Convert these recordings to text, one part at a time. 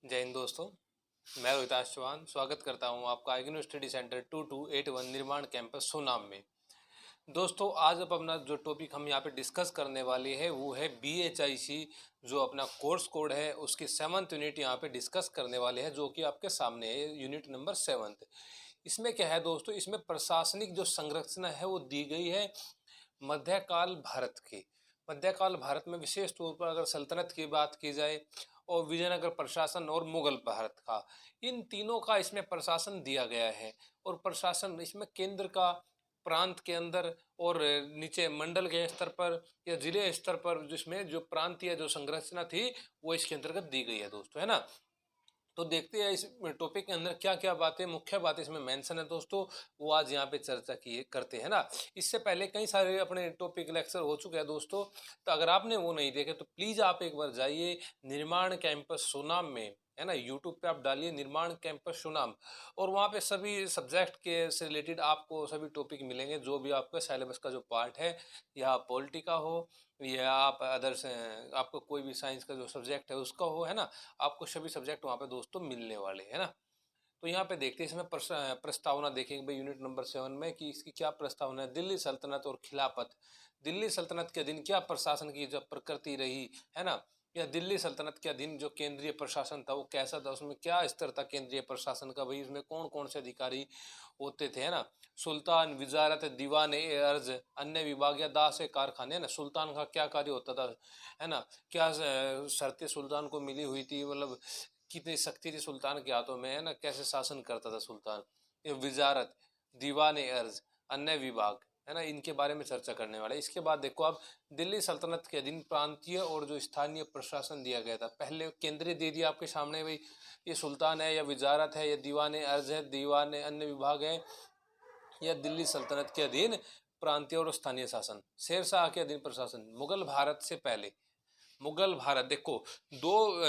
जय हिंद दोस्तों। मैं रोहिताश चौहान स्वागत करता हूं आपका इग्नू स्टडी सेंटर 2281 निर्माण कैंपस सोनाम में। दोस्तों आज अपना जो टॉपिक हम यहाँ पे डिस्कस करने वाले हैं वो है BHIC जो अपना कोर्स कोड है उसकी 7th यूनिट यहाँ पे डिस्कस करने वाले हैं, जो कि आपके सामने है, यूनिट नंबर 7th। इसमें क्या है दोस्तों, इसमें प्रशासनिक जो संरचना है वो दी गई है मध्यकाल भारत की। मध्यकाल भारत में विशेष तौर पर अगर सल्तनत की बात की जाए और विजयनगर प्रशासन और मुगल भारत का, इन तीनों का इसमें प्रशासन दिया गया है। और प्रशासन इसमें केंद्र का प्रांत के अंदर और नीचे मंडल के स्तर पर या जिले स्तर पर जिसमें जो प्रांतीय जो संरचना थी वो इसके अंतर्गत दी गई है दोस्तों, है ना। तो देखते हैं इस टॉपिक के अंदर क्या क्या बातें मुख्य बातें इसमें मेंशन है दोस्तों, वो आज यहाँ पे चर्चा की करते हैं ना। इससे पहले कई सारे अपने टॉपिक लेक्चर हो चुके हैं दोस्तों, तो अगर आपने वो नहीं देखे तो प्लीज आप एक बार जाइए निर्माण कैंपस सोनाम में, है ना। यूट्यूब पे आप डालिए निर्माण कैंपस सोनाम और वहाँ पे सभी सब्जेक्ट के से रिलेटेड आपको सभी टॉपिक मिलेंगे, जो भी आपका सिलेबस का जो पार्ट है, या पॉलिटी का हो या आप अदर्स आपको कोई भी साइंस का जो सब्जेक्ट है उसका हो, है ना। आपको सभी सब्जेक्ट वहाँ पे दोस्तों मिलने वाले हैं ना। तो यहाँ पे देखते हैं इसमें प्रस्तावना देखेंगे भाई यूनिट नंबर 7 में कि इसकी क्या प्रस्तावना है। दिल्ली सल्तनत और खिलाफत। दिल्ली सल्तनत के अधीन क्या प्रशासन की जब प्रकृति रही, है ना। या दिल्ली सल्तनत के अधीन जो केंद्रीय प्रशासन था वो कैसा था, उसमें क्या स्तर था केंद्रीय प्रशासन का, भाई उसमें कौन कौन से अधिकारी होते थे, है ना। सुल्तान, विजारत, दीवान ए अर्ज, अन्य विभाग या दास कारखाने, है ना। सुल्तान का क्या कार्य होता था, है ना। क्या शर्तें सुल्तान को मिली हुई थी, मतलब कितनी शक्ति थी सुल्तान के हाथों में, है ना। कैसे शासन करता था सुल्तान। ये विजारत, दीवान ए अर्ज, अन्य विभाग, है ना, इनके बारे में चर्चा करने वाले। इसके बाद देखो आप, दिल्ली सल्तनत के अधीन प्रांतीय और जो स्थानीय प्रशासन दिया गया था। पहले केंद्रीय दे दिया आपके सामने, भाई ये सुल्तान है या विजारत है या दीवान ए अर्ज है, दीवान अन्य विभाग है, या दिल्ली सल्तनत के अधीन प्रांतीय और स्थानीय शासन। शेरशाह के अधीन प्रशासन। मुगल भारत से पहले, मुगल भारत देखो, दो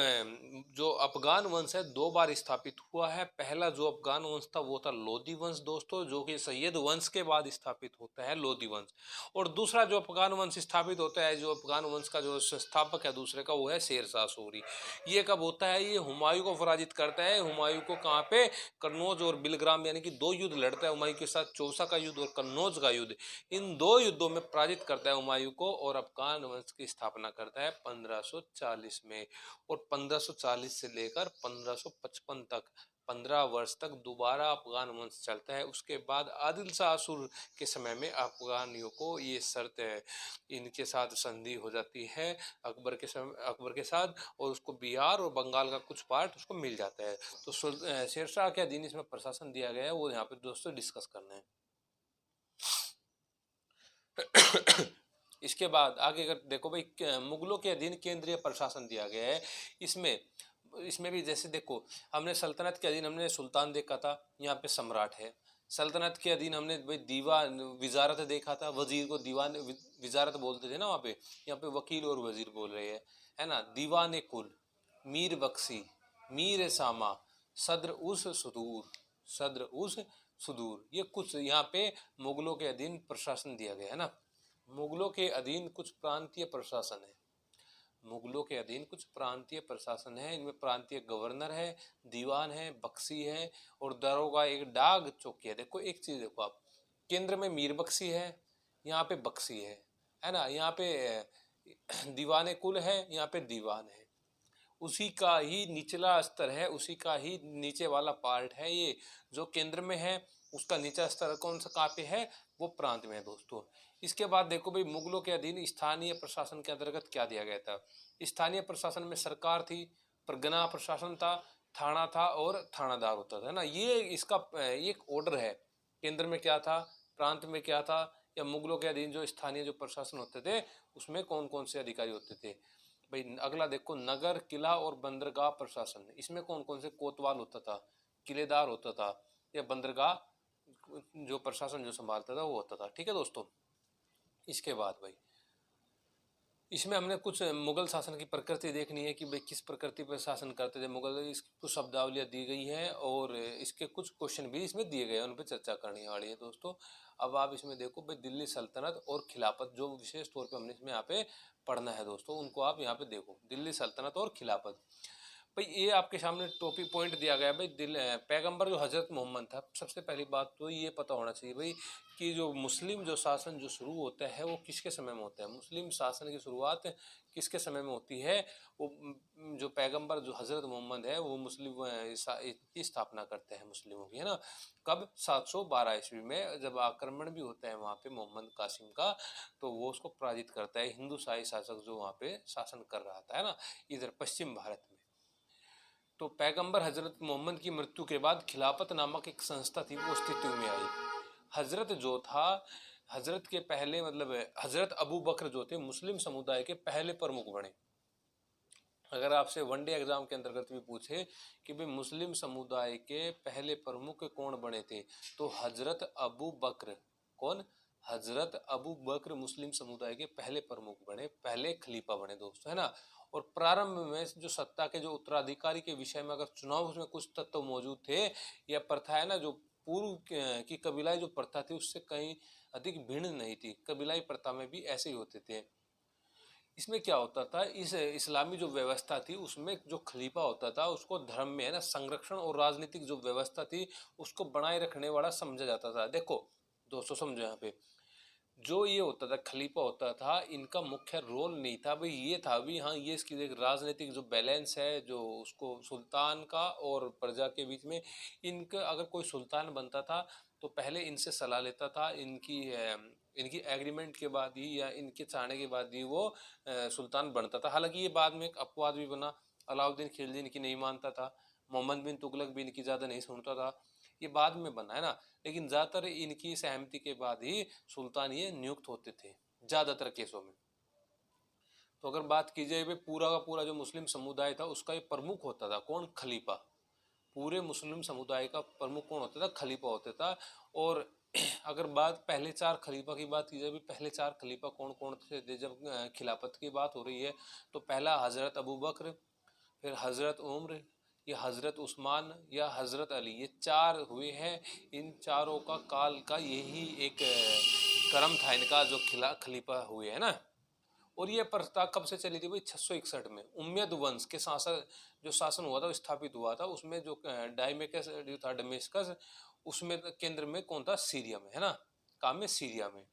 जो अफगान वंश है 2 बार स्थापित हुआ है। पहला जो अफगान वंश था वो था लोधी वंश दोस्तों, जो कि सैयद वंश के बाद स्थापित होता है लोधी वंश। और दूसरा जो अफगान वंश स्थापित होता है, जो अफगान वंश का जो संस्थापक है दूसरे का, वो है शेरशाह सूरी। ये कब होता है, ये हुमायूं को पराजित करता है। हुमायूं को कहाँ पे, कन्नौज और बिलग्राम, यानी कि 2 युद्ध लड़ता है हुमायूं के साथ, चौसा का युद्ध और कन्नौज का युद्ध। इन 2 युद्धों में पराजित करता है हुमायूं को और अफगान वंश की स्थापना करता है 1540 में। और 1540 से लेकर 1555 तक 15 वर्ष तक दोबारा अफगान वंश चलता है। उसके बाद आदिल शाह असुर के समय में अफगानियों को ये शर्त है, इनके साथ संधि हो जाती है अकबर के समय, अकबर के साथ, और उसको बिहार और बंगाल का कुछ पार्ट उसको मिल जाता है। तो शेरशाह के अधीन इसमें प्रशासन दिया गया है, वो यहाँ पे दोस्तों डिस्कस करना है। इसके बाद आगे अगर देखो भाई, मुगलों के अधीन केंद्रीय प्रशासन दिया गया है। इसमें इसमें भी जैसे देखो, हमने सल्तनत के अधीन हमने सुल्तान देखा था, यहाँ पे सम्राट है। सल्तनत के अधीन हमने भाई दीवान विजारत देखा था, वजीर को दीवान विजारत बोलते थे ना वहाँ पे, यहाँ पे वकील और वजीर बोल रहे हैं, है ना। दीवान कुल, मीर बख्शी, मीर सामा, सद्र उस सुदूर, सद्र उस सुदूर, ये कुछ यहाँ पे मुगलों के अधीन प्रशासन दिया गया है ना। मुगलों के अधीन कुछ प्रांतीय प्रशासन है, मुगलों के अधीन कुछ प्रांतीय प्रशासन है। इनमें प्रांतीय गवर्नर है, दीवान है, बख्शी है और दरोगा, एक डाक चौकी है। देखो एक चीज देखो आप, केंद्र में मीर बख्शी है, यहाँ पे बख्शी है ना। यहाँ पे दीवान कुल है, यहाँ पे दीवान है। उसी का ही निचला स्तर है, उसी का ही नीचे वाला पार्ट है ये, जो केंद्र में है उसका नीचा स्तर कौन सा कहाँ पे है, वो प्रांत में है दोस्तों। इसके बाद देखो भाई, मुगलों के अधीन स्थानीय प्रशासन के अंतर्गत क्या दिया गया था। स्थानीय प्रशासन में सरकार थी, परगना प्रशासन था, थाना था और थानादार होता था, है ना। ये इसका एक ऑर्डर है। केंद्र में क्या था, प्रांत में क्या था, या मुगलों के अधीन जो स्थानीय जो प्रशासन होते थे उसमें कौन कौन से अधिकारी होते थे। भाई अगला देखो, नगर, किला और बंदरगाह प्रशासन। इसमें कौन कौन से कोतवाल होता था, किलेदार होता था, या बंदरगाह जो प्रशासन जो संभालता था वो होता था, ठीक है दोस्तों। इसके बाद भाई, इसमें हमने कुछ मुगल शासन की प्रकृति देखनी है कि भाई किस प्रकृति पर शासन करते थे मुगल। इसकी कुछ शब्दावलियाँ दी गई हैं और इसके कुछ क्वेश्चन भी इसमें दिए गए हैं, उन पर चर्चा करने वाली है दोस्तों। अब आप इसमें देखो भाई, दिल्ली सल्तनत और खिलाफत, जो विशेष तौर पे हमने इसमें यहाँ पे पढ़ना है दोस्तों, उनको आप यहाँ पे देखो, दिल्ली सल्तनत और खिलाफत। भाई ये आपके सामने टॉपिक पॉइंट दिया गया भाई, पैगंबर जो हजरत मोहम्मद था, सबसे पहली बात तो ये पता होना चाहिए भाई कि जो मुस्लिम जो शासन जो शुरू होता है वो किसके समय में होता है। मुस्लिम शासन की शुरुआत किसके समय में होती है? वो जो पैगंबर जो हजरत मोहम्मद है वो मुस्लिम की स्थापना करते हैं मुस्लिमों की, है ना। कब? 712 ईस्वी में, जब आक्रमण भी होता है वहाँ पे मोहम्मद कासिम का, तो वो उसको पराजित करता है, हिंदू शाही शासक जो वहाँ पे शासन कर रहा था, है ना, इधर पश्चिम भारत में। तो पैगंबर हजरत मोहम्मद की मृत्यु के बाद खिलाफत नामक एक संस्था थी वो अस्तित्व में आई। हजरत जो था, हजरत के पहले मतलब हजरत अबू बकर जो थे मुस्लिम समुदाय के पहले प्रमुख बने। अगर आपसे वनडे एग्जाम के अंतर्गत भी पूछे कि भाई मुस्लिम समुदाय के पहले प्रमुख कौन बने थे, तो हजरत अबू बकर, कौन? हजरत अबू बकर मुस्लिम समुदाय के पहले प्रमुख बने, पहले खलीफा बने दोस्तों, है ना। और प्रारंभ में जो सत्ता के जो उत्तराधिकारी के विषय में अगर चुनाव उसमें कुछ तत्व मौजूद थे या प्रथा, है ना, जो पूर्व की कबीलाई जो प्रथा थी उससे कहीं अधिक भिन्न नहीं थी। कबीलाई प्रथा में भी ऐसे ही होते थे। इसमें क्या होता था, इस इस्लामी जो व्यवस्था थी उसमें जो खलीफा होता था उसको धर्म में, है ना, संरक्षण और राजनीतिक जो व्यवस्था थी उसको बनाए रखने वाला समझा जाता था। देखो दोस्तों समझो, यहाँ पे जो ये होता था खलीफा होता था, इनका मुख्य रोल नहीं था भाई, ये था भी हाँ ये इसकी एक राजनीतिक जो बैलेंस है जो उसको सुल्तान का और प्रजा के बीच में, इनका अगर कोई सुल्तान बनता था तो पहले इनसे सलाह लेता था, इनकी एग्रीमेंट के बाद ही या इनके चाहने के बाद ही वो सुल्तान बनता था। हालांकि ये बाद में एक अपवाद भी बना, अलाउद्दीन खिलजी इनकी नहीं मानता था, मोहम्मद बिन तुगलक भी इनकी ज़्यादा नहीं सुनता था, ये बाद में बना, है ना। लेकिन ज़्यादातर इनकी सहमति के बाद ही सुल्तान ये नियुक्त होते थे ज़्यादातर केसों में। तो अगर बात की जाए पूरा का पूरा जो मुस्लिम समुदाय था उसका ये प्रमुख होता था, कौन? खलीफा। पूरे मुस्लिम समुदाय का प्रमुख कौन होता था? खलीफा होता था। और अगर बात पहले चार खलीफा की बात की जाए, पहले चार खलीफा कौन कौन थे जब खिलाफत की बात हो रही है, तो पहला हजरत अबू बकर, फिर हजरत उम्र, या हजरत उस्मान, या हजरत अली, ये चार हुए हैं। इन चारों का काल का यही एक क्रम था इनका जो खलीफा हुए, है ना। और ये प्रथा कब से चली थी भाई? 661 में उम्मयद वंश के शासक जो शासन हुआ था स्थापित हुआ था, उसमें जो डायमेकस जो था दमिश्कस, उसमें केंद्र में कौन था? सीरिया में, है ना, काम में सीरिया में।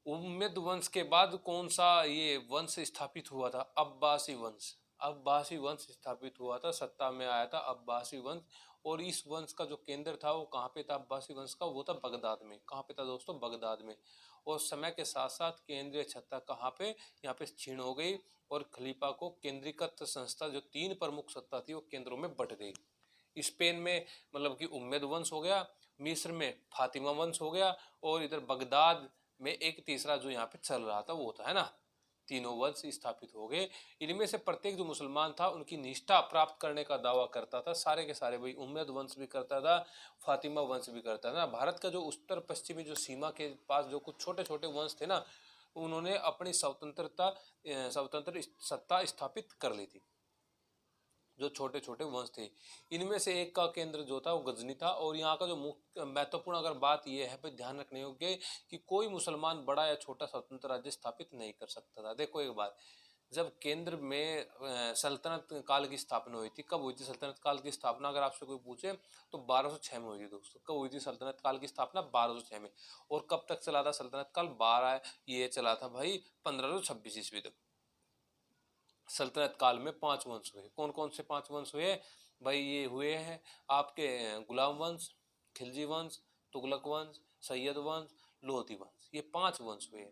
उम्मयद वंश के बाद कौन सा ये वंश स्थापित हुआ था? अब्बासी वंश। अब्बासी वंश स्थापित हुआ था, सत्ता में आया था अब्बासी वंश। और इस वंश का जो केंद्र था वो कहाँ पे था? अब्बासी वंश का वो था बगदाद में। कहाँ पे था दोस्तों? बगदाद में। और समय के साथ साथ केंद्रीय सत्ता कहाँ पे? यहाँ पे क्षीण हो गई और खलीफा को केंद्रीकृत संस्था जो तीन प्रमुख सत्ता थी वो केंद्रों में बट गई। स्पेन में मतलब कि उम्मयद वंश हो गया, मिस्र में फातिमा वंश हो गया, और इधर बगदाद में एक तीसरा जो यहाँ पे चल रहा था वो था, है ना। तीनों वंश स्थापित हो गए। इनमें से प्रत्येक जो मुसलमान था उनकी निष्ठा प्राप्त करने का दावा करता था, सारे के सारे भाई। उम्मयद वंश भी करता था, फातिमा वंश भी करता था। भारत का जो उत्तर पश्चिमी जो सीमा के पास जो कुछ छोटे छोटे वंश थे ना, उन्होंने अपनी स्वतंत्र सत्ता स्थापित कर ली थी, जो छोटे छोटे वंश थे। इनमें से एक का केंद्र जो था वो गजनी था। और यहाँ का जो मुख्य महत्वपूर्ण अगर बात यह है भाई ध्यान रखने योग्य कि कोई मुसलमान बड़ा या छोटा स्वतंत्र राज्य स्थापित नहीं कर सकता था। देखो एक बात, जब केंद्र में सल्तनत काल की स्थापना हुई थी, कब हुई थी सल्तनत काल की स्थापना? अगर आपसे कोई पूछे तो 1206 में हुई थी दोस्तों। कब हुई थी सल्तनत काल की स्थापना? 1206 में। और कब तक चला था सल्तनत काल? 12 ये चला था भाई 1526 ईस्वी तक। सल्तनत काल में 5 वंश हुए। कौन कौन से 5 वंश हुए भाई? ये हुए हैं आपके गुलाम वंश, खिलजी वंश, तुगलक वंश, सैयद वंश, लोधी वंश, ये 5 वंश हुए।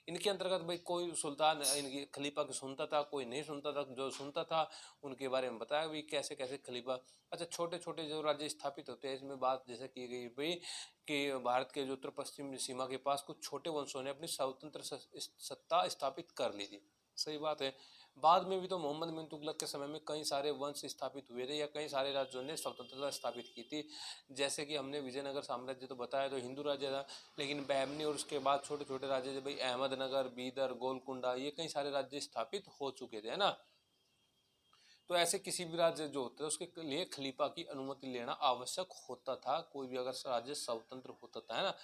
इनके अंतर्गत भाई कोई सुल्तान इनकी खलीफा की सुनता था, कोई नहीं सुनता था। जो सुनता था उनके बारे में बताया भाई कैसे कैसे खलीफा। अच्छा, छोटे छोटे जो राज्य स्थापित होते हैं इसमें बात जैसे की गई भाई कि भारत के जो उत्तर पश्चिम सीमा के पास कुछ छोटे वंशों ने अपनी स्वतंत्र सत्ता स्थापित कर ली थी। सही बात है। बाद में भी तो मोहम्मद बिन तुगलक के समय में कई सारे वंश स्थापित हुए थे या कई सारे राज्यों ने स्वतंत्रता स्थापित की थी। जैसे कि हमने विजयनगर साम्राज्य तो बताया, तो हिंदू राज्य था, लेकिन बहमनी और उसके बाद छोटे छोटे राज्य भाई अहमदनगर, बीदर, गोलकुंडा, ये कई सारे राज्य स्थापित हो चुके थे, है ना। तो ऐसे किसी भी राज्य जो होता है उसके लिए खलीफा की अनुमति लेना आवश्यक होता था, कोई भी अगर राज्य स्वतंत्र होता था, है ना।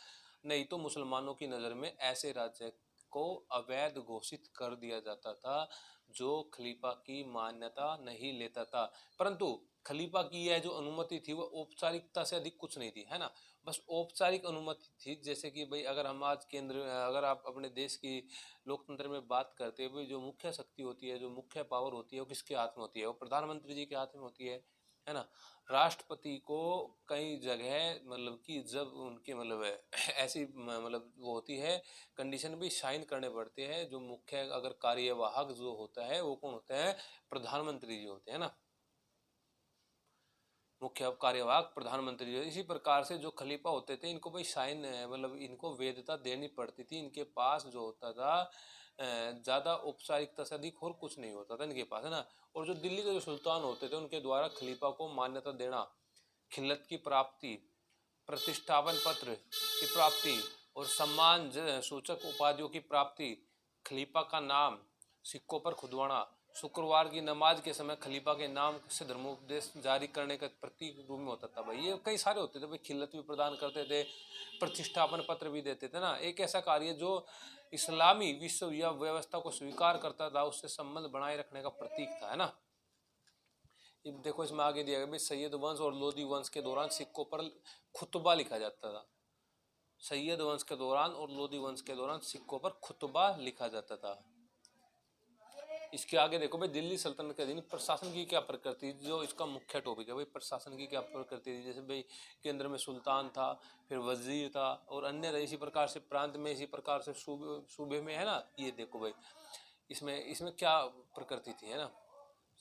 नहीं तो मुसलमानों की नज़र में ऐसे राज्य को अवैध घोषित कर दिया जाता था, जो खलीफा की मान्यता नहीं लेता था। परंतु खलीफा की यह जो अनुमति थी वो औपचारिकता से अधिक कुछ नहीं थी, है ना। बस औपचारिक अनुमति थी। जैसे कि भाई अगर हम आज अगर आप अपने देश की लोकतंत्र में बात करते हुए, जो मुख्य शक्ति होती है, जो मुख्य पावर होती है, वो किसके हाथ में होती है? वो प्रधानमंत्री जी के हाथ में होती है ना। राष्ट्रपति को कई जगह मतलब कि जब उनके मतलब ऐसी मतलब वो होती है कंडीशन भी साइन करने पड़ते हैं, जो मुख्य अगर कार्यवाहक जो होता है वो कौन होता है? प्रधानमंत्री जी होते हैं ना। मुख्य कार्यवाहक प्रधानमंत्री जी। इसी प्रकार से जो खलीफा होते थे इनको भाई साइन मतलब इनको वैधता देनी पड़ती थी। इनके पास जो होता था ज़्यादा औपचारिकता से अधिक और कुछ नहीं होता था इनके पास, है ना। और जो दिल्ली के जो सुल्तान होते थे उनके द्वारा खलीफा को मान्यता देना, खिल्लत की प्राप्ति, प्रतिष्ठापन पत्र की प्राप्ति और सम्मान सूचक उपाधियों की प्राप्ति, खलीफा का नाम सिक्कों पर खुदवाना, शुक्रवार की नमाज के समय खलीफा के नाम से धर्मोपदेश जारी करने का प्रतीक रूप में होता था। भाई ये कई सारे होते थे भाई, खिल्लत भी प्रदान करते थे, प्रतिष्ठापन पत्र भी देते थे ना। एक ऐसा कार्य जो इस्लामी विश्व या व्यवस्था को स्वीकार करता था, उससे संबंध बनाए रखने का प्रतीक था, है ना। देखो इसमें आगे दिया गया भाई, सैयद वंश और लोधी वंश के दौरान सिक्कों पर खुतबा लिखा जाता था। सैयद वंश के दौरान और लोधी वंश के दौरान सिक्कों पर खुतबा लिखा जाता था। इसके आगे देखो भाई, दिल्ली सल्तनत के अधीन प्रशासन की क्या प्रकृति, जो इसका मुख्य टॉपिक है भाई, प्रशासन की क्या प्रकृति थी। जैसे भाई केंद्र में सुल्तान था, फिर वजीर था और अन्य इसी प्रकार से प्रांत में, इसी प्रकार से सूबे में, है ना। ये देखो भाई इसमें इसमें क्या प्रकृति थी, है ना।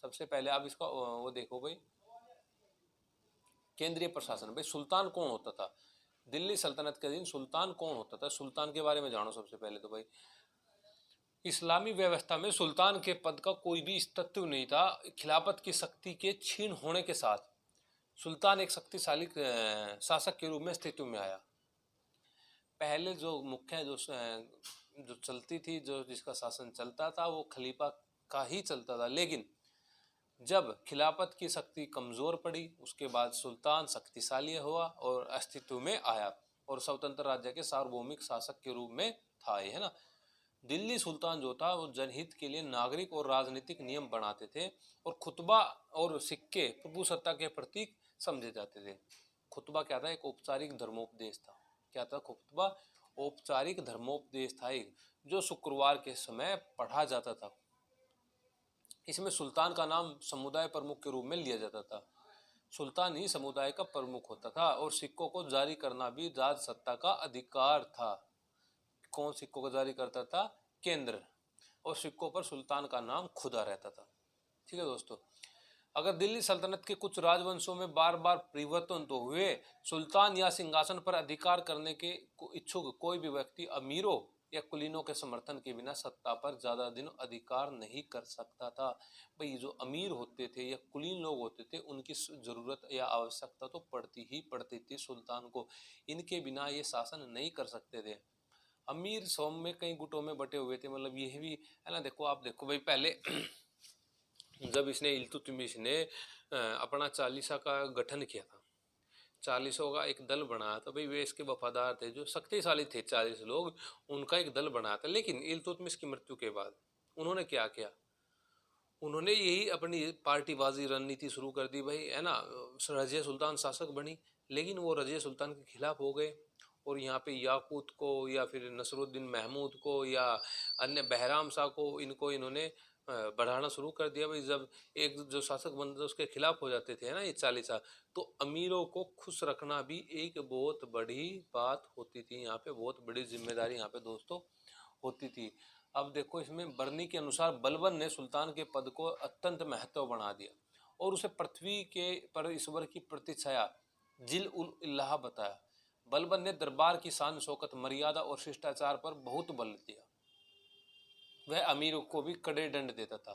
सबसे पहले आप इसका वो देखो भाई, केंद्रीय प्रशासन। भाई सुल्तान कौन होता था दिल्ली सल्तनत के अधीन? सुल्तान कौन होता था, सुल्तान के बारे में जानो सबसे पहले। तो भाई इस्लामी व्यवस्था में सुल्तान के पद का कोई भी तत्व नहीं था। खिलाफत की शक्ति के छीन होने के साथ सुल्तान एक शक्तिशाली शासक के रूप में अस्तित्व में आया। पहले जो मुख्य जो चलती थी, जो जिसका शासन चलता था, वो खलीफा का ही चलता था। लेकिन जब खिलाफत की शक्ति कमजोर पड़ी, उसके बाद सुल्तान शक्तिशाली हुआ और अस्तित्व में आया और स्वतंत्र राज्य के सार्वभौमिक शासक के रूप में था ये, है ना। दिल्ली सुल्तान जो था वो जनहित के लिए नागरिक और राजनीतिक नियम बनाते थे और खुतबा और सिक्के प्रभु सत्ता के प्रतीक समझे जाते थे। खुतबा क्या था? एक औपचारिक धर्मोपदेश था। क्या था खुतबा? औपचारिक धर्मोपदेश था एक, जो शुक्रवार के समय पढ़ा जाता था। इसमें सुल्तान का नाम समुदाय प्रमुख के रूप में लिया जाता था। सुल्तान ही समुदाय का प्रमुख होता था और सिक्कों को जारी करना भी राज सत्ता का अधिकार था। कौन सिक्कों को जारी करता था? केंद्र। और सिक्कों पर सुल्तान का नाम खुदा रहता था। ठीक है दोस्तों, अगर दिल्ली सल्तनत के कुछ राजवंशों में बार बार परिवर्तन तो हुए, सुल्तान या सिंहासन पर अधिकार करने के इच्छुक कोई भी व्यक्ति अमीरों या कुलीनों के समर्थन के बिना सत्ता पर ज्यादा दिन अधिकार नहीं कर सकता था। भाई जो अमीर होते थे या कुलीन लोग होते थे, उनकी जरूरत या आवश्यकता तो पड़ती ही पड़ती थी सुल्तान को। इनके बिना ये शासन नहीं कर सकते थे। अमीर सौम में कई गुटों में बटे हुए थे, मतलब ये भी है ना। देखो आप देखो भाई, पहले जब इसने इल्तुतमिश ने अपना चालीसा का गठन किया था, चालीसों का एक दल बनाया था। भाई वे इसके वफादार थे, जो शक्तिशाली थे 40 लोग, उनका एक दल बनाया था। लेकिन इल्तुतमिश की मृत्यु के बाद उन्होंने क्या किया? उन्होंने यही अपनी पार्टीबाजी रणनीति शुरू कर दी भाई, है ना। रजिया सुल्तान शासक बनी, लेकिन वो रजिया सुल्तान के खिलाफ हो गए और यहाँ पे याकूत को या फिर नसरुद्दीन महमूद को या अन्य बहराम शाह को, इनको इन्होंने बढ़ाना शुरू कर दिया। भाई जब एक जो शासक बनता उसके खिलाफ हो जाते थे ना ये 40, तो अमीरों को खुश रखना भी एक बहुत बड़ी बात होती थी। यहाँ पे बहुत बड़ी जिम्मेदारी यहाँ पे दोस्तों होती थी। अब देखो इसमें बरनी के अनुसार बलबन ने सुल्तान के पद को अत्यंत महत्व बना दिया और उसे पृथ्वी के पर ईश्वर की प्रतिछाया जिल उल इल्लाह बताया। बलबन ने दरबार की शान शौकत, मर्यादा और शिष्टाचार पर बहुत बल दिया। वह अमीरों को भी कड़े दंड देता था।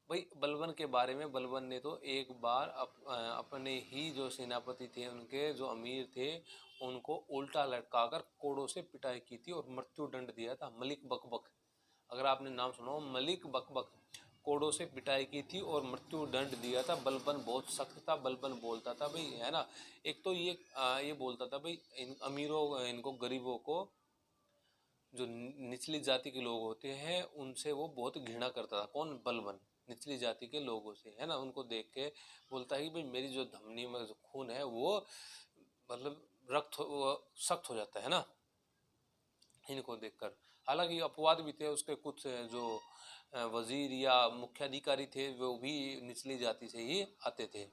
भाई बलबन के बारे में, बलबन ने तो एक बार अपने ही जो सेनापति थे, उनके जो अमीर थे, उनको उल्टा लटकाकर कोड़ों से पिटाई की थी और मृत्यु दंड दिया था। मलिक बकबक, अगर आपने नाम सुना हो, मलिक बकबक, कोड़ों से पिटाई की थी और मृत्यु दंड दिया था। बलबन बहुत सख्त था। बलबन बोलता था भाई, है ना, एक तो ये बोलता था भाई इन अमीरों, इनको गरीबों को जो निचली जाति के लोग होते हैं उनसे वो बहुत घृणा करता था। कौन? बलबन, निचली जाति के लोगों से, है ना। उनको देख के बोलता है कि भाई मेरी जो धमनी में जो खून है वो मतलब सख्त हो जाता है ना इनको देखकर। हालांकि अपवाद भी थे, उसके कुछ जो वजीर या मुख्याधिकारी थे वो भी निचली जाति से ही आते थे।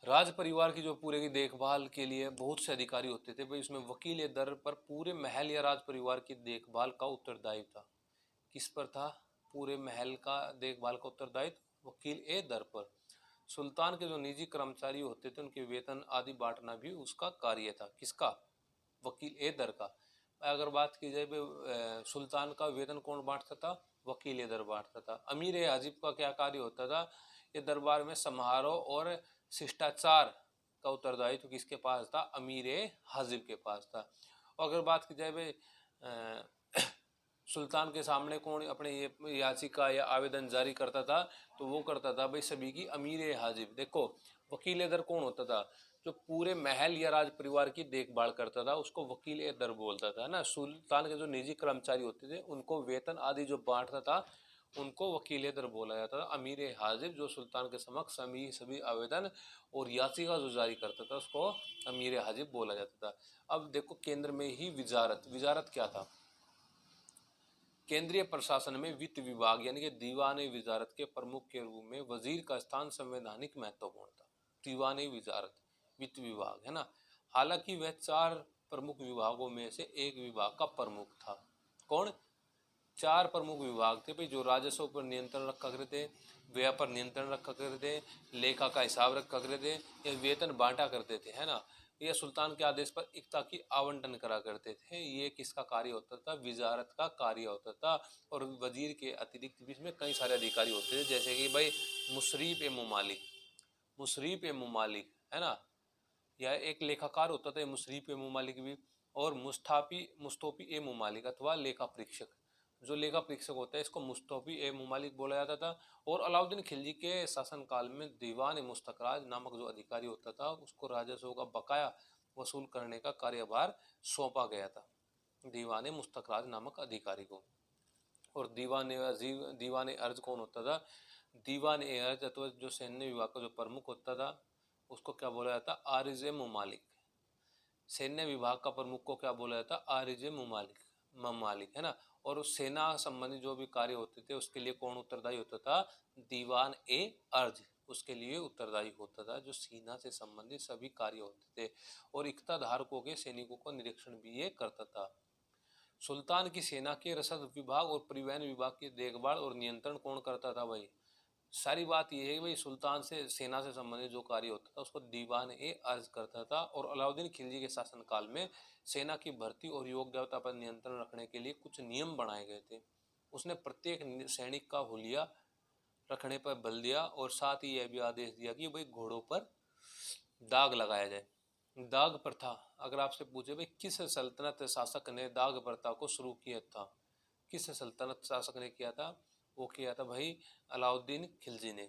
राज परिवार की जो पूरे की देखभाल के लिए बहुत से अधिकारी होते थे भाई, उसमें वकील दर पर पूरे महल या राज परिवार की देखभाल का उत्तरदायित्व था। किस पर था? पूरे महल का देखभाल का उत्तरदायित्व वकील ए दर पर। सुल्तान के जो निजी कर्मचारी होते थे उनके वेतन आदि बांटना भी उसका कार्य था। किसका? वकील ए दर का। अगर बात की जाए सुल्तान का वेतन कौन बांटता था? वकील ए दर बांटता था। अमीर ए हाजिब का क्या कार्य होता था? ये दरबार में समारोह और शिष्टाचार का उत्तरदायित्व किसके पास था? अमीर ए हाजिब के पास था। और अगर बात की जाए भाई सुल्तान के सामने कौन अपने ये याचिका या आवेदन जारी करता था? तो वो करता था भाई सभी की अमीर ए हाजिब। देखो वकील ए दर कौन होता था? जो पूरे महल या राज परिवार की देखभाल करता था उसको वकील ए दर बोलता था ना। सुल्तान के जो निजी कर्मचारी होते थे उनको वेतन आदि जो बांटता था उनको वकील ए दर बोला जाता था। अमीर ए हाजिब जो सुल्तान के समक्ष सभी आवेदन और याचिका जो जारी करता था उसको अमीर ए हाजिब बोला जाता था। अब देखो केंद्र में ही विजारत। विजारत क्या था? केंद्रीय प्रशासन में वित्त विभाग यानी कि दीवान विजारत के प्रमुख के रूप में वजीर का स्थान संवैधानिक महत्वपूर्ण था। दीवान विजारत वित्त विभाग है ना। हालांकि वह 4 प्रमुख विभागों में से एक विभाग का प्रमुख था। कौन? 4 प्रमुख विभाग थे भाई जो राजस्व पर नियंत्रण रखा करते थे, व्यय पर नियंत्रण रखा करते थे, लेखा का हिसाब रखा करते थे, या वेतन बांटा करते थे, है ना। यह सुल्तान के आदेश पर इक्ता की आवंटन करा करते थे। ये किसका कार्य होता था? विजारत का कार्य होता था। और वजीर के अतिरिक्त भी इसमें कई सारे अधिकारी होते थे, जैसे कि भाई मुशरीफ ए मुमालिक, मुशरीफ ए मुमालिक, है ना। यह एक लेखाकार होता था मुशरीफ ए मुमालिक भी। और मुस्तोफी ए मुमालिक अथवा लेखा परीक्षक। जो लेखा परीक्षक होता है इसको मुस्तोफी ए मुमालिक बोला जाता था। और अलाउद्दीन खिलजी के शासनकाल में दीवान मुस्तखराज नामक जो अधिकारी होता था उसको राजस्व का बकाया वसूल करने का कार्यभार सौंपा गया था दीवान मुस्तखराज नामक अधिकारी को। और दीवान अर्ज कौन होता था? दीवान ए अर्ज अथवा जो सैन्य विभाग का जो प्रमुख होता था उसको क्या बोला जाता? आरिज मुमालिक। सैन्य विभाग का प्रमुख को क्या बोला जाता? आरिज मुमालिक, ममालिक, है ना। और उस सेना संबंधी जो भी कार्य होते थे उसके लिए कौन उत्तरदायी होता था? दीवान ए अर्ज उसके लिए उत्तरदायी होता था, जो सेना से संबंधित सभी कार्य होते थे। और इक्ता धारकों के सैनिकों का निरीक्षण भी ये करता था। सुल्तान की सेना के रसद विभाग और परिवहन विभाग की देखभाल और नियंत्रण कौन करता था भाई? सारी बात यह है कि भाई सुल्तान से सेना से संबंधित जो कार्य होता था उसको दीवान ए अर्ज करता था। और अलाउद्दीन खिलजी के शासनकाल में सेना की भर्ती और योग्यता पर नियंत्रण रखने के लिए कुछ नियम बनाए गए थे। उसने प्रत्येक सैनिक का हुलिया रखने पर बल दिया और साथ ही यह भी आदेश दिया कि भाई घोड़ों पर दाग लगाया जाए। दाग प्रथा, अगर आपसे पूछे भाई किस सल्तनत शासक ने दाग प्रथा को शुरू किया था? किस सल्तनत शासक ने किया था? वो किया था भाई अलाउद्दीन खिलजी ने।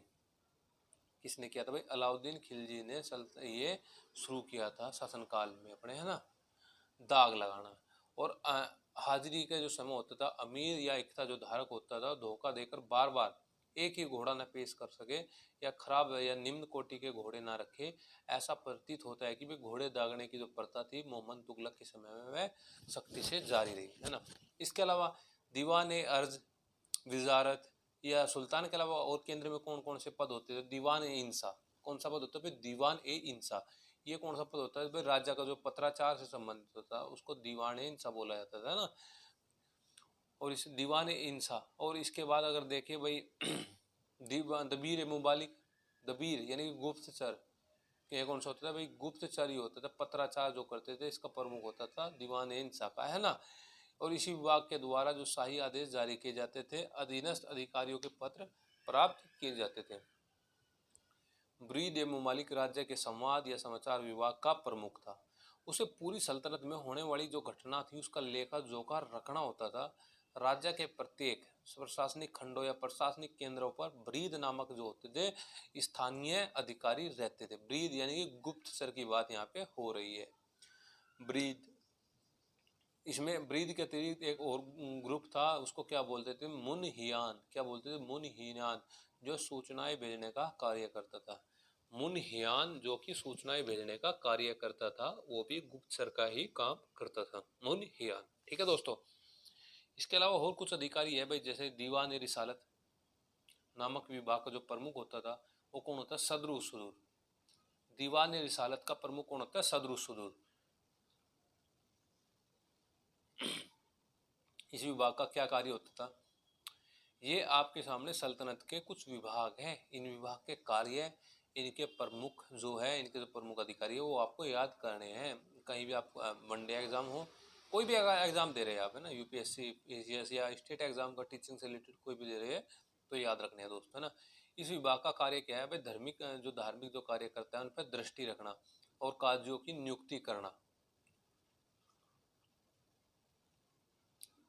किसने किया था भाई? अलाउद्दीन खिलजी ने ये शुरू किया था शासनकाल में अपने, है ना, दाग लगाना। और हाजिरी का जो समय होता था अमीर या इक्ता जो धारक होता था धोखा देकर बार बार एक ही घोड़ा न पेश कर सके या खराब या निम्न कोटि के घोड़े ना रखे। ऐसा प्रतीत होता है कि भाई घोड़े दागने की जो प्रथा थी मोहम्मद तुगलक के समय में वह सख्ती से जारी रही, है ना। इसके अलावा दीवान ए अर्ज, विजारत या सुल्तान के अलावा और केंद्र में कौन कौन से पद होते थे? दीवान ए इंसा। कौन सा पद होता है? दीवान ए इंसा। ये कौन सा पद होता है भाई? राजा का जो पत्राचार से संबंधित होता है उसको दीवान ए इंसा बोला जाता था ना। और इस दीवान ए इंसा और इसके बाद अगर देखें भाई दीवान दबीर ए मुबालिक। दबीर यानी कि गुप्तचर। ये कौन सा होता था भाई? गुप्तचर ही होता था, पत्राचार जो करते थे इसका प्रमुख होता था दीवान ए इंसा का, है ना। और इसी विभाग के द्वारा जो शाही आदेश जारी किए जाते थे अधीनस्थ अधिकारियों के पत्र प्राप्त किए जाते थे। ब्रीद ए मुमालिक राज्य के संवाद या समाचार विभाग का प्रमुख था। उसे पूरी सल्तनत में होने वाली जो घटना थी उसका लेखा जोखा रखना होता था। राज्य के प्रत्येक प्रशासनिक खंडों या प्रशासनिक केंद्रों पर ब्रीद नामक जो होते थे स्थानीय अधिकारी रहते थे। ब्रीद यानी कि गुप्तचर की बात यहाँ पे हो रही है। ब्रीद इसमें ब्रीद के अतिरिक्त एक और ग्रुप था, उसको क्या बोलते थे, मुनहियान। क्या बोलते थे, मुनहियान, जो सूचनाएं भेजने का कार्य करता था। मुनहियान जो कि सूचनाएं भेजने का कार्य करता था, वो भी गुप्तचर का ही काम करता था, मुनहियान। ठीक है दोस्तों। इसके अलावा और कुछ अधिकारी है भाई, जैसे दीवान रिसालत नामक विभाग का जो प्रमुख होता था वो कौन होता है, सदरुल सुदूर। दीवान रिसालत का प्रमुख कौन होता है, सदरुल सुदूर। इस विभाग का क्या कार्य होता था, ये आपके सामने सल्तनत के कुछ विभाग हैं, इन विभाग के कार्य, इनके प्रमुख जो है, इनके जो प्रमुख अधिकारी है वो आपको याद करने हैं। कहीं भी आप वनडे एग्जाम हो, कोई भी अगर एग्जाम दे रहे हैं आप, है ना, यूपीएससी, एजीएस या स्टेट एग्जाम का टीचिंग से रिलेटेड कोई भी दे रहे हैं, तो याद रखने हैं दोस्तों, है ना। इस विभाग का कार्य क्या है भाई, धार्मिक जो कार्य करता है उन पर दृष्टि रखना और कार्यों की नियुक्ति करना।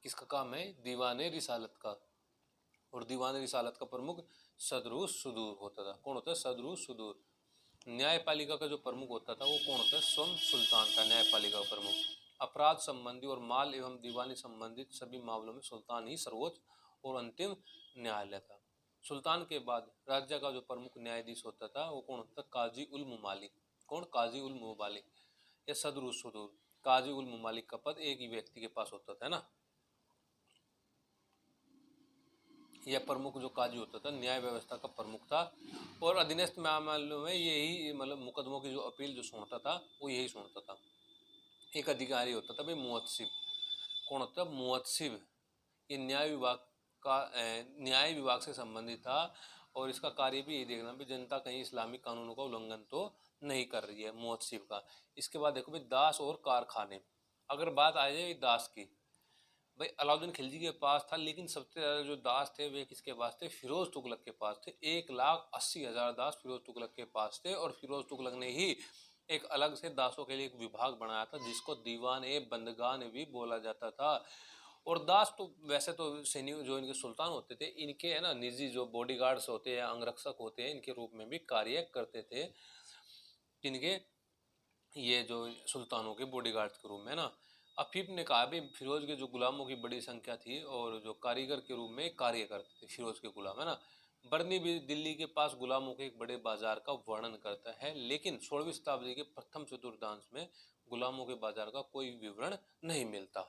किसका काम है, दीवाने रिसालत का। और दीवान रिसालत का प्रमुख सदरुल सुदूर होता था। कौन होता है, सदरुल सुदूर। न्यायपालिका का जो प्रमुख होता था वो कौन होता है, स्वयं सुल्तान का न्यायपालिका का प्रमुख। अपराध संबंधी और माल एवं दीवानी संबंधित सभी मामलों में सुल्तान ही सर्वोच्च और अंतिम न्यायालय था। सुल्तान के बाद राज्य का जो प्रमुख न्यायाधीश होता था वो कौन होता था, काजी उल मुमालिक। कौन, काजी उल मुमालिक या सदरुल सुदूर। काजी उल मुमालिक का पद एक ही व्यक्ति के पास होता था, है ना। यह प्रमुख जो काजी होता था न्याय व्यवस्था का प्रमुख था, और अधीनस्थ मामलों में यही मतलब मुकदमों की जो अपील जो सुनता था वो यही सुनता था। एक अधिकारी होता था भाई मुअत्सिब। कौन होता है, मुअत्सिब। ये न्याय विभाग से संबंधित था, और इसका कार्य भी यही देखना भी जनता कहीं इस्लामिक कानूनों का उल्लंघन तो नहीं कर रही है, मुअत्सिब का। इसके बाद देखो भाई दास और कारखाने। अगर बात आ जाए दास की, भाई अलाउद्दीन खिलजी के पास था, लेकिन सबसे ज्यादा जो दास थे वे किसके पास थे, फिरोज तुगलक के पास थे। 1,80,000 दास फिरोज तुगलक के पास थे, और फिरोज तुगलक ने ही एक अलग से दासों के लिए एक विभाग बनाया था जिसको दीवान ए बंदगान भी बोला जाता था। और दास तो वैसे तो सैनिक जो इनके सुल्तान होते थे, इनके है ना निजी जो बॉडीगार्ड्स होते हैं, अंगरक्षक होते हैं, इनके रूप में भी कार्य करते थे। इनके ये जो सुल्तानों के बॉडीगार्ड के रूप में, ना। अफीफ ने कहा भी फिरोज के जो गुलामों की बड़ी संख्या थी और जो कारीगर के रूप में कार्य करते थे फिरोज के गुलाम, है ना। बर्नी भी दिल्ली के पास गुलामों के एक बड़े बाजार का वर्णन करता है, लेकिन 16वीं शताब्दी के प्रथम चतुर्थांश में गुलामों के बाजार का कोई विवरण नहीं मिलता।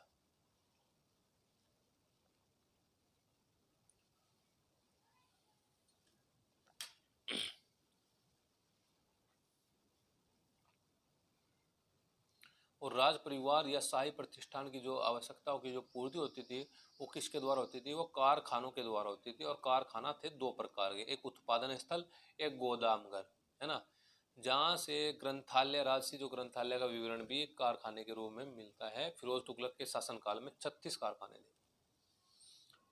और राज परिवार या शाही प्रतिष्ठान की जो आवश्यकताओं की जो पूर्ति होती थी वो किसके द्वारा होती थी, वो कारखानों के द्वारा होती थी। और कारखाना थे दो प्रकार के, एक उत्पादन स्थल, एक गोदाम घर, है ना। जहाँ से ग्रंथालय, राजसी जो ग्रंथालय का विवरण भी कारखाने के रूप में मिलता है। फिरोज तुगलक के शासनकाल में 36 कारखाने थे।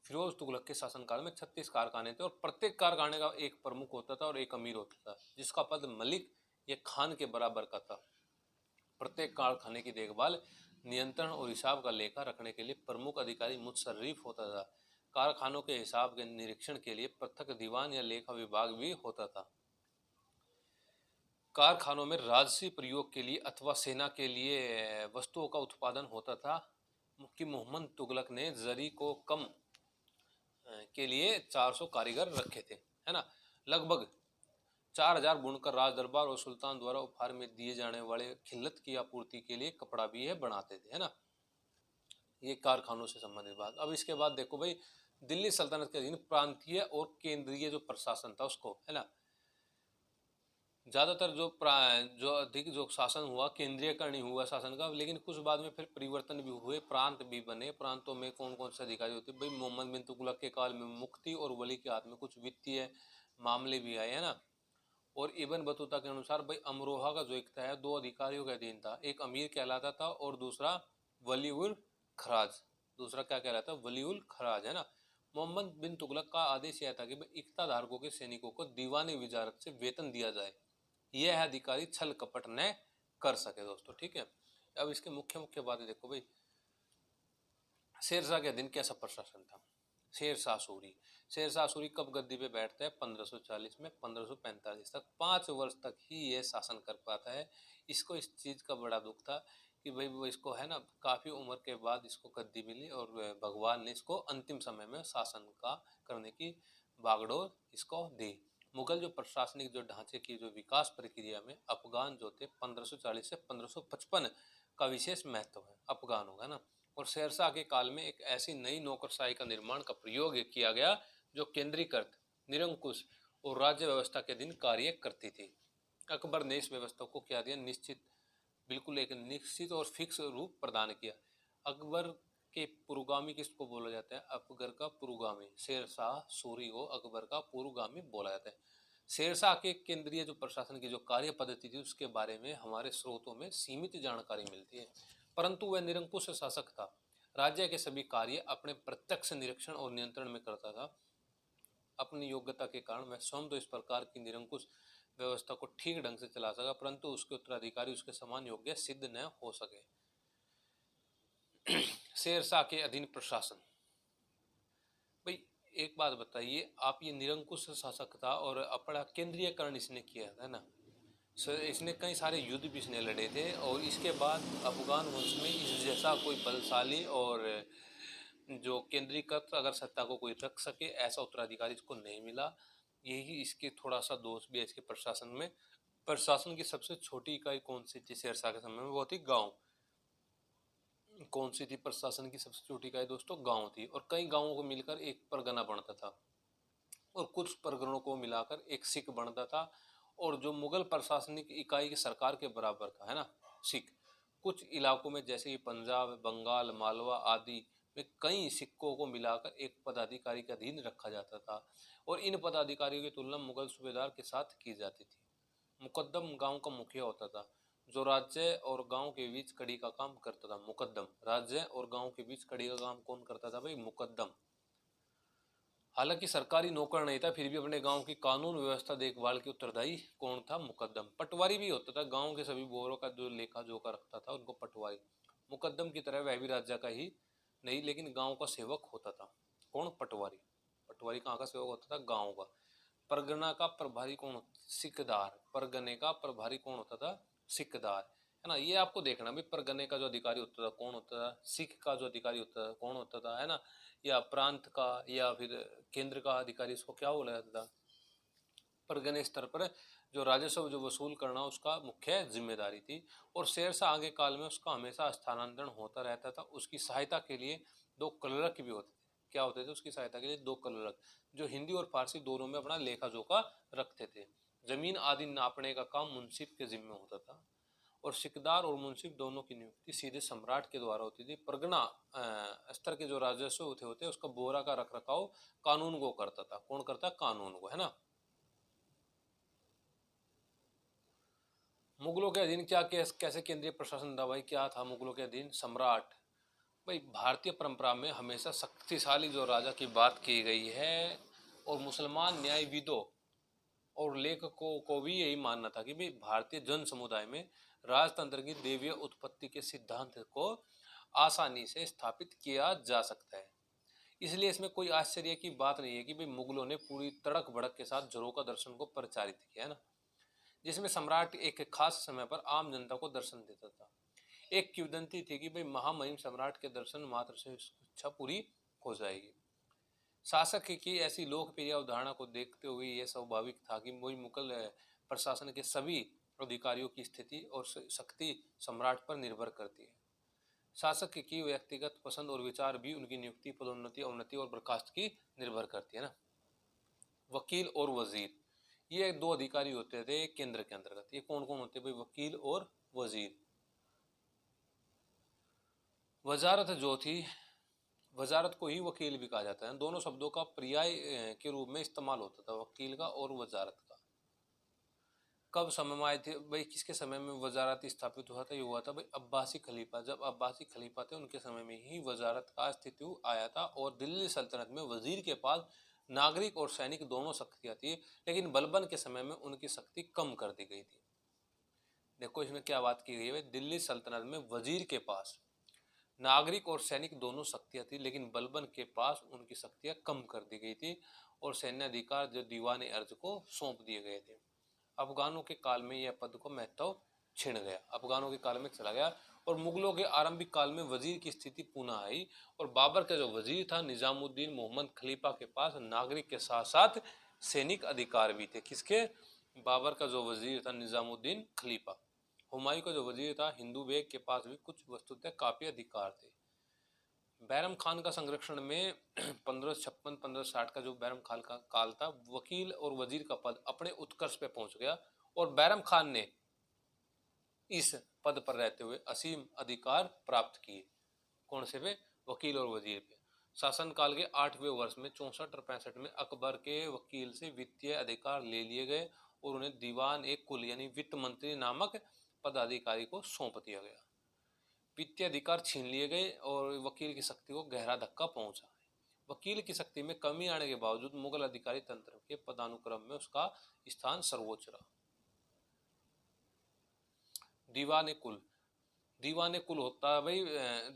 फिरोज तुगलक के शासनकाल में 36 कारखाने थे, और प्रत्येक कारखाने का एक प्रमुख होता था और एक अमीर होता था, जिसका पद मलिक या खान के बराबर का था। प्रत्येक कारखाने की देखभाल, नियंत्रण और हिसाब का लेखा रखने के लिए प्रमुख अधिकारी मुतशर्रिफ होता था। कारखानों के हिसाब के निरीक्षण के लिए पृथक दीवान या लेखा विभाग भी होता था। कारखानों में राजसी प्रयोग के लिए अथवा सेना के लिए वस्तुओं का उत्पादन होता था। कि मोहम्मद तुगलक ने जरी को कम के लिए 400 कारीगर रखे थे, है ना। लगभग 4,000 बुनकर राज दरबार और सुल्तान द्वारा उपहार में दिए जाने वाले खिल्लत की आपूर्ति के लिए कपड़ा भी है बनाते थे, है ना। ये कारखानों से संबंधित बात। अब इसके बाद देखो भाई, दिल्ली सल्तनत के अधीन प्रांतीय और केंद्रीय जो प्रशासन था उसको, है ना। ज्यादातर जो अधिक जो शासन हुआ केंद्रीयकरण ही हुआ शासन का, लेकिन कुछ बाद में फिर परिवर्तन भी हुए, प्रांत भी बने। प्रांतों में कौन कौन से अधिकारी होते भाई, मोहम्मद बिन तुगलक के काल में मुफ्ती और वली के हाथ में कुछ वित्तीय मामले भी आए, है ना। और इबन बतूता के अनुसार भाई अमरोहा का जो इक्ता है दो अधिकारियों के अधीन था, एक अमीर कहलाता था और दूसरा वली उल खराज। दूसरा क्या कहलाता, वली उल खराज, है ना। मोहम्मद बिन तुगलक का आदेश यह था कि भाई इक्ता धारकों के सैनिकों को दीवानी विजारत से वेतन दिया जाए, यह अधिकारी छल कपट न कर सके दोस्तों, ठीक है। अब इसके मुख्य मुख्य बातें देखो भाई। शेरशाह के अधीन कैसा प्रशासन था, शेरशाह सूरी। शेरशाह सूरी कब गद्दी पे बैठता है, 1540 में 1545 तक, 5 वर्ष तक ही ये शासन कर पाता है। इसको इस चीज का बड़ा दुख था कि भाई वो इसको है ना काफ़ी उम्र के बाद इसको गद्दी मिली और भगवान ने इसको अंतिम समय में शासन का करने की बागडोर इसको दी। मुगल जो प्रशासनिक जो ढांचे की जो विकास प्रक्रिया में अफगान जो थे 1540 से 1555 का विशेष महत्व है अफगानों का ना। और शेरशाह के काल में एक ऐसी नई नौकरशाही का निर्माण का प्रयोग किया गया जो केंद्रीकृत, निरंकुश और राज्य व्यवस्था के अधीन कार्य करती थी। अकबर ने इस व्यवस्था को क्या दिया, निश्चित, बिल्कुल एक निश्चित और फिक्स रूप प्रदान किया। अकबर के पुरोगामी किसको बोला जाता है, अकबर का पुरोगामी शेरशाह सूरी को अकबर का पुरोगामी बोला जाता है। शेरशाह के केंद्रीय जो प्रशासन की जो कार्य पद्धति थी उसके बारे में हमारे स्रोतों में सीमित जानकारी मिलती है, परंतु वह निरंकुश शासक था। राज्य के सभी कार्य अपने प्रत्यक्ष निरीक्षण और नियंत्रण में करता था। अपनी योग्यता के कारण वह स्वयं तो इस प्रकार की निरंकुश व्यवस्था को ठीक ढंग से चला सका, परंतु उसके उत्तराधिकारी उसके समान योग्य सिद्ध न हो सके। शेरशाह के अधीन प्रशासन, भाई एक बात बताइए आप, ये निरंकुश शासक था और अपना केंद्रीयकरण इसने किया था ना। इसने कई सारे युद्ध भी इसने लड़े थे और इसके बाद अफगान वंश में इस जैसा कोई बलशाली और जो केंद्रीकृत अगर सत्ता को कोई रख सके ऐसा उत्तराधिकारी इसको नहीं मिला। यही इसके थोड़ा सा दोष भी है इसके प्रशासन में। प्रशासन की सबसे छोटी इकाई कौन सी थी शेरशाह के समय में, वो थी गांव। कौन सी थी प्रशासन की सबसे छोटी इकाई दोस्तों, गांव थी। और कई गांवों को मिलकर एक परगना बनता था और कुछ परगनों को मिलाकर एक सिख बनता था। और जो मुगल प्रशासनिक इकाई की सरकार के बराबर था है ना सिख। कुछ इलाकों में जैसे कि पंजाब, बंगाल, मालवा आदि में कई सिक्कों को मिलाकर एक पदाधिकारी के अधीन रखा जाता था और इन पदाधिकारियों की तुलना मुगल सूबेदार के साथ की जाती थी। मुकद्दम गांव का मुखिया होता था जो राज्य और गांव के बीच कड़ी का काम करता था। मुकद्दम, राज्य और गांव के बीच कड़ी का काम कौन करता था भाई, मुकद्दम। हालांकि सरकारी नौकर नहीं था, फिर भी अपने गांव की कानून व्यवस्था देखभाल की उत्तरदायी कौन था, मुकद्दम। पटवारी भी होता था, गांव के सभी बोरों का जो लेखा जोखा रखता था उनको पटवारी। मुकद्दम की तरह वह भी राज्य का ही नहीं लेकिन गांव का सेवक होता था। कौन, पटवारी। पटवारी कहाँ का सेवक होता था, गांव का। परगना का प्रभारी कौन होता, सिकदार। परगने का प्रभारी कौन होता था, सिकदार, है ना। ये आपको देखना भी, परगने का जो अधिकारी होता था कौन होता था, सिख का जो अधिकारी होता था कौन होता था, है ना। या प्रांत का या फिर केंद्र का अधिकारी, इसको क्या बोला जाता था। परगने स्तर पर जो राजस्व जो वसूल करना उसका मुख्य जिम्मेदारी थी। और शेरशाह आगे काल में उसका हमेशा स्थानांतरण होता रहता था। उसकी सहायता के लिए दो कलरक भी होते थे। क्या होते थे उसकी सहायता के लिए, दो कलरक, जो हिंदी और फारसी दोनों में अपना लेखा जोखा रखते थे। जमीन आदि नापने का काम मुंसिफ के जिम्मे होता था और सिकदार और मुंसिफ दोनों की नियुक्ति सीधे सम्राट के द्वारा होती थी। परगना स्तर के जो राजस्व होते उसका बोरा का रख रखाव कानून को करता था। कौन करता, कानून को, है ना। मुगलों के अधीन क्या कैसे केंद्रीय प्रशासन था भाई, क्या था मुगलों के अधीन, सम्राट। भाई भारतीय परंपरा में हमेशा शक्तिशाली जो राजा की बात की गई है और मुसलमान न्यायविदों और लेखकों को भी यही मानना था कि भाई भारतीय जन समुदाय में राजतंत्र की दैवीय उत्पत्ति के सिद्धांत को आसानी से स्थापित किया जा सकता है। इसलिए इसमें कोई आश्चर्य की बात नहीं है कि भाई मुगलों ने पूरी तड़क भड़क के साथ झरोका दर्शन को प्रचारित किया, है ना, जिसमें सम्राट एक खास समय पर आम जनता को दर्शन देता था। एक किंवदंती थी कि भाई महामहिम सम्राट के दर्शन मात्र से इच्छा पूरी हो जाएगी। शासक की ऐसी लोकप्रिय अवधारणा को देखते हुए यह स्वाभाविक था कि वही मुगल प्रशासन के सभी अधिकारियों की स्थिति और शक्ति सम्राट पर निर्भर करती है। शासक की व्यक्तिगत पसंद और विचार भी उनकी नियुक्ति, पदोन्नति, अवनति और बर्खास्त की निर्भर करती है ना। वकील और वजीर, ये दो अधिकारी होते थे केंद्र के अंतर्गत। ये कौन कौन होते भाई, वकील और वजीर। वजारत जो थी, वजारत को ही वकील भी कहा जाता है। दोनों शब्दों का पर्याय के रूप में इस्तेमाल होता था, वकील का और वजारत का। कब समय में आए थे भाई, किसके समय में वजारत स्थापित हुआ था, ये हुआ था भाई अब्बासी खलीफा। जब अब्बासी खलीफा थे उनके समय में ही वजारत का अस्तित्व आया था। और दिल्ली सल्तनत में वजीर के पास नागरिक और सैनिक दोनों शक्तियां थी, लेकिन बलबन के समय में उनकी शक्ति कम कर दी गई थी। देखो इसमें क्या बात की गई है, दिल्ली सल्तनत में वजीर के पास नागरिक और सैनिक दोनों शक्तियां थी, लेकिन बलबन के पास उनकी शक्तियां कम कर दी गई थी और सैन्य अधिकार जो दीवान अर्ज को सौंप दिए गए थे। अफगानों के काल में यह पद को महत्व छिन गया, अफगानों के काल में चला गया और मुगलों के आरंभिक काल में वजीर की स्थिति पुनः आई और बाबर का जो वजीर था निजामुद्दीन मोहम्मद खलीफा के पास नागरिक के साथ साथ सैनिक अधिकार भी थे। किसके? बाबर का जो वजीर था निजामुद्दीन खलीफा। हुमायूं का जो वजीर था हिंदू बेग के पास भी कुछ वस्तुतः काफी अधिकार थे। बैरम खान का संरक्षण में 1556-1560 का जो बैरम खान का काल था, वकील और वजीर का पद अपने उत्कर्ष पे पहुंच गया और बैरम खान ने इस पद पर रहते हुए असीम अधिकार प्राप्त किए। कौन से पे? वकील और वजीर पे। शासनकाल के 8वें वर्ष में 64 और 65 में अकबर के वकील से वित्तीय अधिकार ले लिए गए और उन्हें दीवान एक कुल यानी वित्त मंत्री नामक पदाधिकारी को सौंप दिया गया। वित्तीय अधिकार छीन लिए गए और वकील की शक्ति को गहरा धक्का पहुंचा। वकील की शक्ति में कमी आने के बावजूद मुगल अधिकारी तंत्र के पदानुक्रम में उसका स्थान सर्वोच्च रहा। दीवाने कुल, दीवाने कुल होता है भाई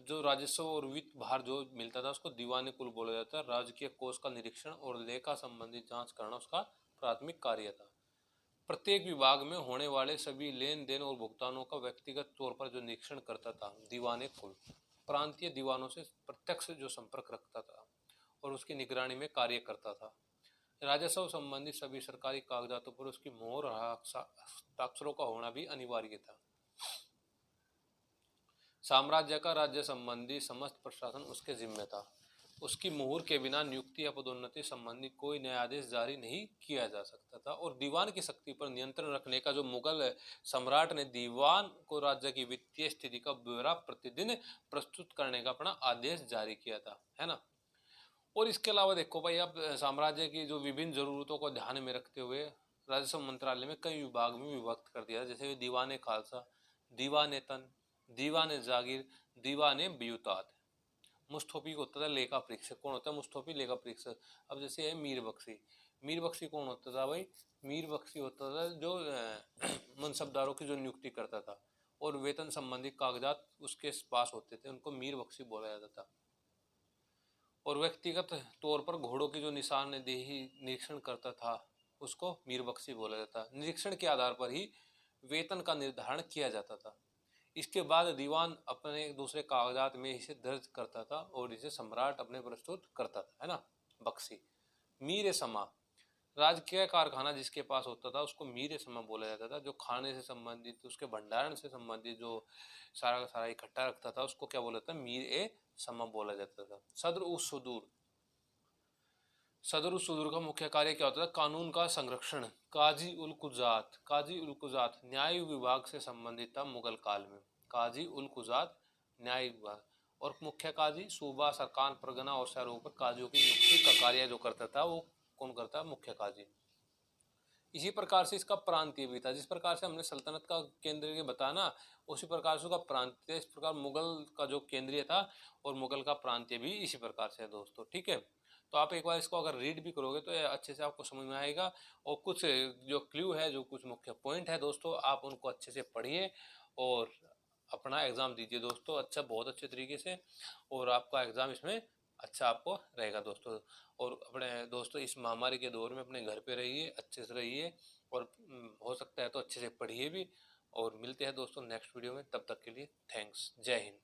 जो राजस्व और वित्त भार जो मिलता था उसको दीवाने कुल बोला जाता है। राजकीय कोष का निरीक्षण और लेखा संबंधी जांच करना उसका प्राथमिक कार्य था। प्रत्येक विभाग में होने वाले सभी लेन देन और भुगतानों का व्यक्तिगत तौर पर जो निरीक्षण करता था दीवाने कुल प्रांतीय दीवानों से प्रत्यक्ष जो संपर्क रखता था और उसकी निगरानी में कार्य करता था। राजस्व संबंधी सभी सरकारी कागजातों पर उसकी मोहर हस्ताक्षरों का होना भी अनिवार्य था। साम्राज्य का राज्य संबंधी समस्त प्रशासन उसके जिम्मे था। उसकी मुहर के बिना नियुक्ति या पदोन्नति संबंधी कोई न्यायाधीश जारी नहीं किया जा सकता था। और दीवान की शक्ति पर नियंत्रण रखने का जो मुगल सम्राट ने दीवान को राज्य की वित्तीय स्थिति का ब्यौरा प्रतिदिन प्रस्तुत करने का अपना आदेश जारी किया था, है ना। और इसके अलावा देखो भाई, अब साम्राज्य की जो विभिन्न जरूरतों को ध्यान में रखते हुए राजस्व मंत्रालय में कई विभाग में विभक्त कर दिया, जैसे दीवाने खालसा, दीवाने तन, दीवाने जागीर, दीवाने ब्यूतात। मुस्तफी को होता था लेखा परीक्षक। कौन होता है? मुस्तफी लेखा परीक्षक। अब जैसे है मीर बख्शी, मीर बख्शी कौन होता था भाई? मीर बख्शी होता था जो मनसबदारों की जो नियुक्ति करता था और वेतन संबंधी कागजात उसके पास होते थे, उनको मीर बख्शी बोला जाता था। और व्यक्तिगत तौर पर घोड़ों की जो निशानदेही निरीक्षण करता था उसको मीर बख्शी बोला जाता। निरीक्षण के आधार पर ही वेतन का निर्धारण किया जाता था। इसके बाद दीवान अपने दूसरे कागजात में इसे दर्ज करता था और इसे सम्राट अपने प्रस्तुत करता था, है ना। बख्शी। मीर समा, राजकीय कारखाना जिसके पास होता था उसको मीर समा बोला जाता था। जो खाने से संबंधित उसके भंडारण से संबंधित जो सारा का सारा इकट्ठा रखता था उसको क्या बोला जाता? मीर ए समा बोला जाता था। सदर उस सुदूर, सदर उस सुदूर का मुख्य कार्य क्या होता था? कानून का संरक्षण। काजी उल कुजात, काजी उल कुजात न्याय विभाग से संबंधित था मुगल काल में। काजी उल कुजात न्याय विभाग। और मुख्य काजी सूबा सरकार परगना और शहरों पर काजियों की नियुक्ति का कार्य जो करता था वो कौन करता? मुख्य काजी। इसी प्रकार से इसका प्रांतीय भी था। जिस प्रकार से हमने सल्तनत का केंद्रीय बताया ना, उसी प्रकार से उसका प्रांतीय, इस प्रकार मुगल का जो केंद्रीय था और मुगल का प्रांतीय भी इसी प्रकार से है दोस्तों, ठीक है। तो आप एक बार इसको अगर रीड भी करोगे तो अच्छे से आपको समझ में आएगा। और कुछ जो क्लू है, जो कुछ मुख्य पॉइंट है दोस्तों, आप उनको अच्छे से पढ़िए और अपना एग्जाम दीजिए दोस्तों, अच्छा, बहुत अच्छे तरीके से। और आपका एग्जाम इसमें अच्छा आपको रहेगा दोस्तों। और अपने दोस्तों इस महामारी के दौर में अपने घर पे रहिए, अच्छे से रहिए और हो सकता है तो अच्छे से पढ़िए भी। और मिलते हैं दोस्तों नेक्स्ट वीडियो में, तब तक के लिए थैंक्स, जय हिंद।